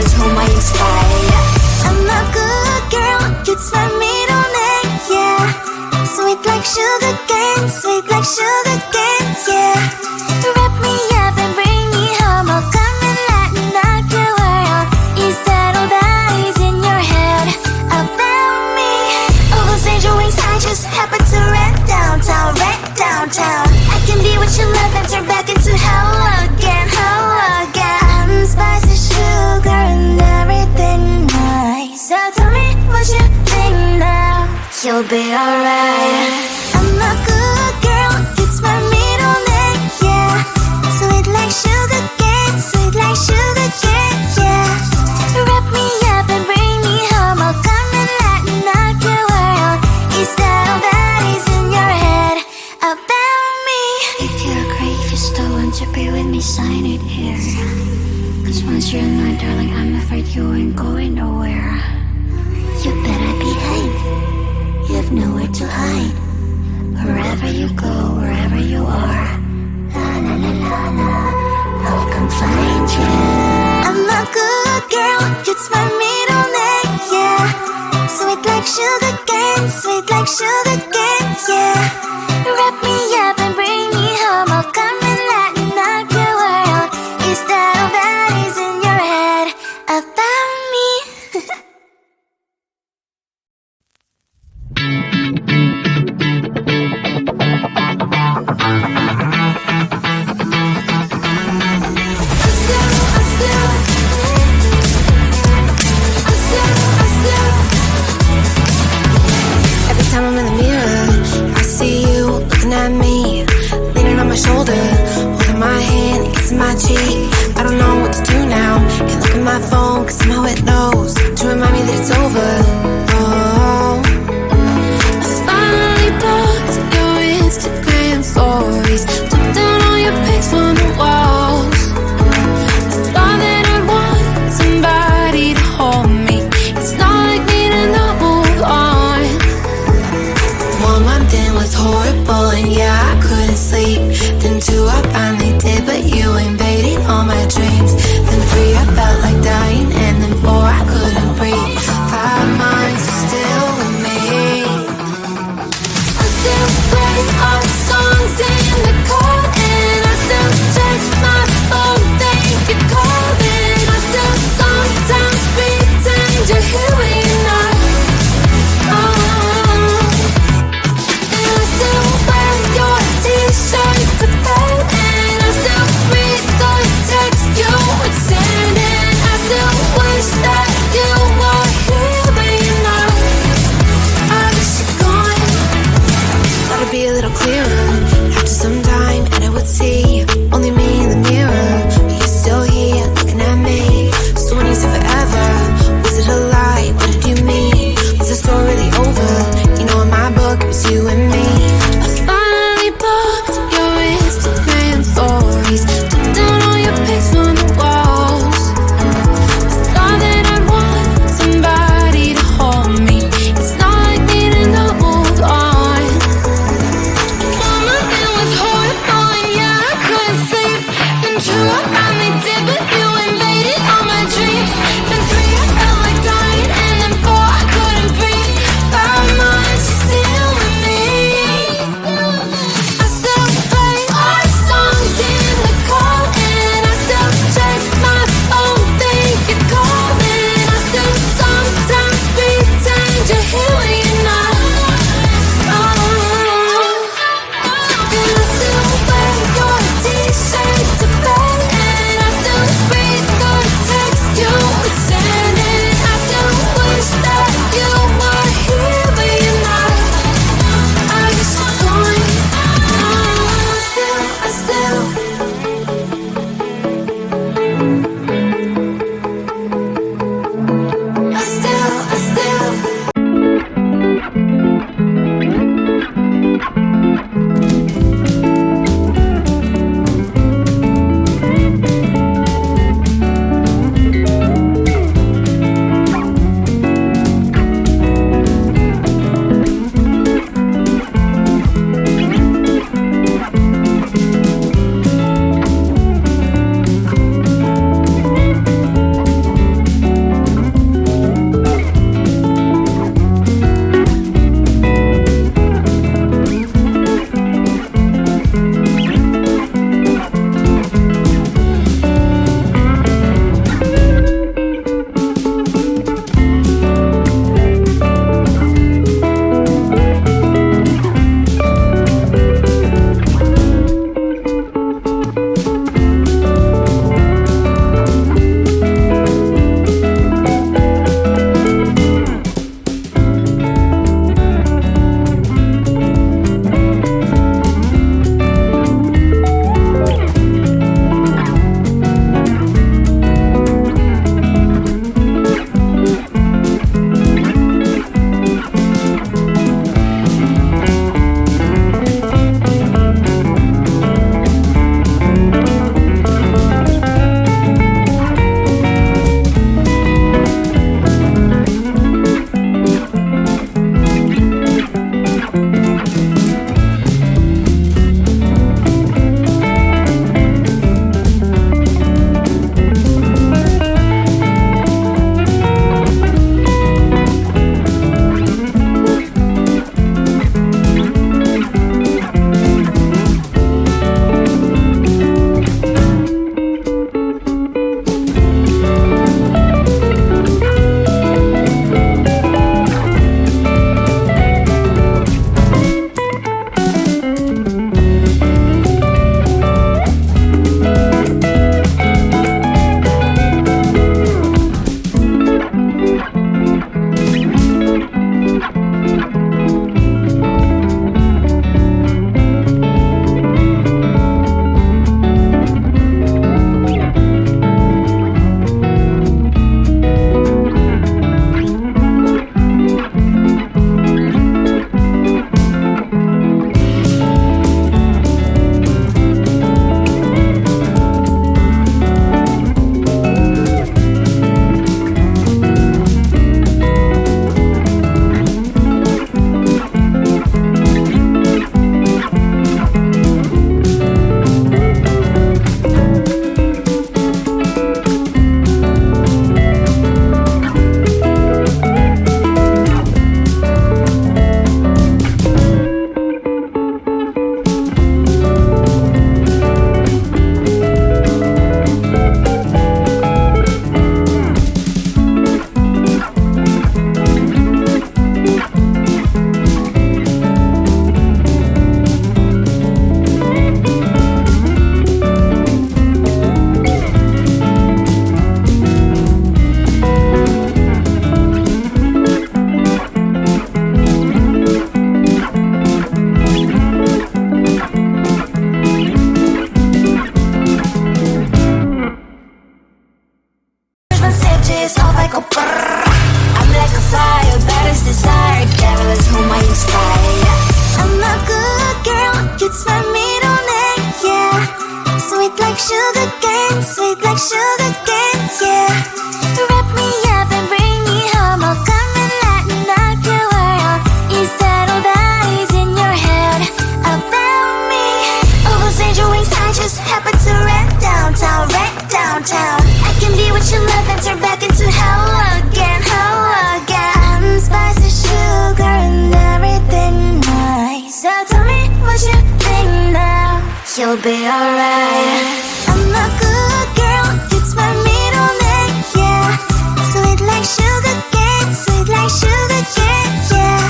was whom I inspired. I'm a good girl, it's my middle name, yeah. Sweet like sugar cane, sweet like sugar cane, yeah. Wrap me up and bring me home, I'll come and lighten up your world. Is that all that is in your head about me? All those angel wings I just happen to rent downtown, I can be what you love and turn back into hell again, I'm spicy sugar and everything nice. So tell me what you think now, you'll be alright. I'm a good girl, it's my middle name, yeah. Sweet like sugar cane, sweet like sugar cane, yeah. Wrap me up and bring me home, I'll come and lighten up your world. Is that all that is in your head about me? If you agree, if you still want to be with me, sign it here. Cause once you're mine, darling, I'm afraid you ain't going nowhere. You better behave, you have nowhere to hide. Wherever you go, wherever you are, la la la la la, I'll come find you. I'm a good girl, it's my middle name, yeah. Sweet like sugar cane, sweet like sugar cane, yeah. Wrap me up and bring me home, I'll come and lighten up your world. Is that all that is in your head about me? Every time I'm in the mirror, I see you looking at me, leaning on my shoulder, holding my hand, kissing my cheek. I don't know what to do now, can't look at my phone cause somehow it knows to remind me that it's over. Oh, I finally blocked your Instagram stories, took down all your pics from the walls. I thought that I'd want somebody to hold me, it's not like me to not move on. 1 month in was horrible and yeah, I couldn't sleep. Then 2 I finally did, but you invaded all my dreams. Then 3 I felt like dying, and then 4 I couldn't breathe. 5 months are still with me. I still play our songs in the car. Sweet like sugar cane, sweet like sugar cane, yeah. Wrap me up and bring me home. I'll come and lighten up your world. Is that all that is in your head about me? All those angel wings I just happen to rent downtown, rent downtown. I can be what you love and turn back into hell again, hell again. Spicy sugar and everything nice. So tell me what you think now. You'll be alright. I'm a good girl, it's my middle name, yeah. Sweet like sugar cane, sweet like sugar cane, yeah.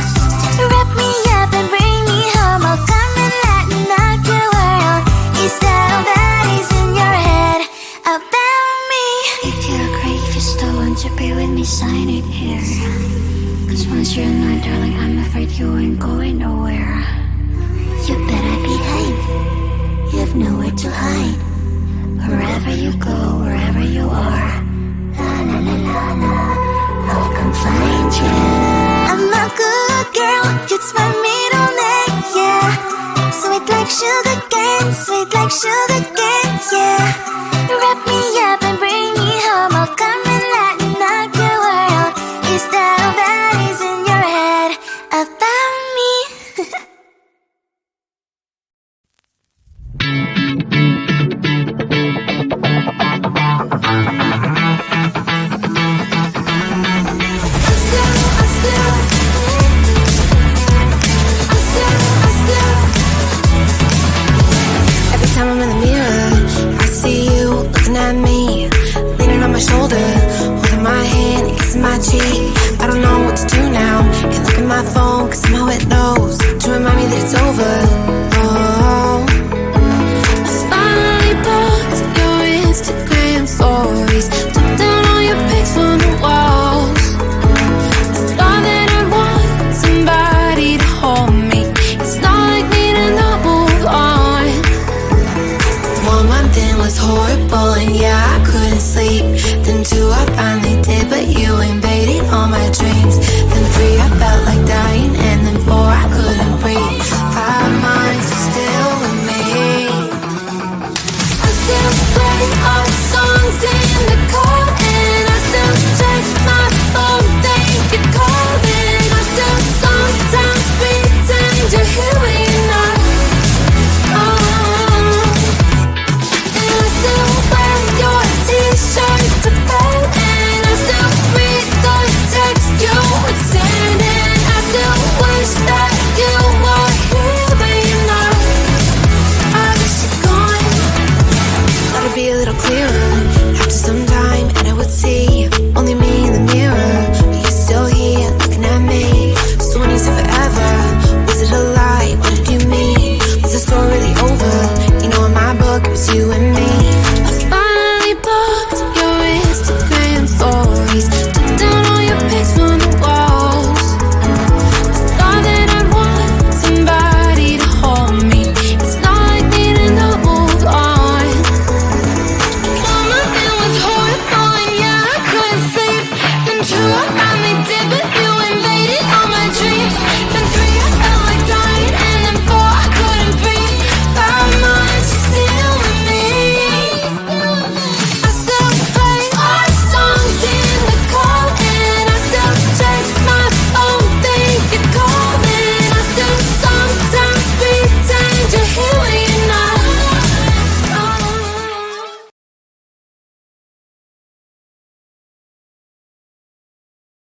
Wrap me up and bring me home. I'll come and lighten up your world. Is that all that is in your head about me? If you agree, if you still want to be with me, sign it here. Cause once you're mine, darling, I'm afraid you ain't going nowhere. You better behave, you have nowhere to hide. Wherever you go, wherever you are, la la la la la, I'll come find you. I'm a good girl, it's my middle name, yeah. Sweet like sugar cane, sweet like sugar cane, yeah. Wrap me up and bring me home. I'll come and lighten up your world. Is that all that is in your head about me? Every time I'm in the mirror, I see you looking at me, leaning on my shoulder, holding my hand, kissing my cheek.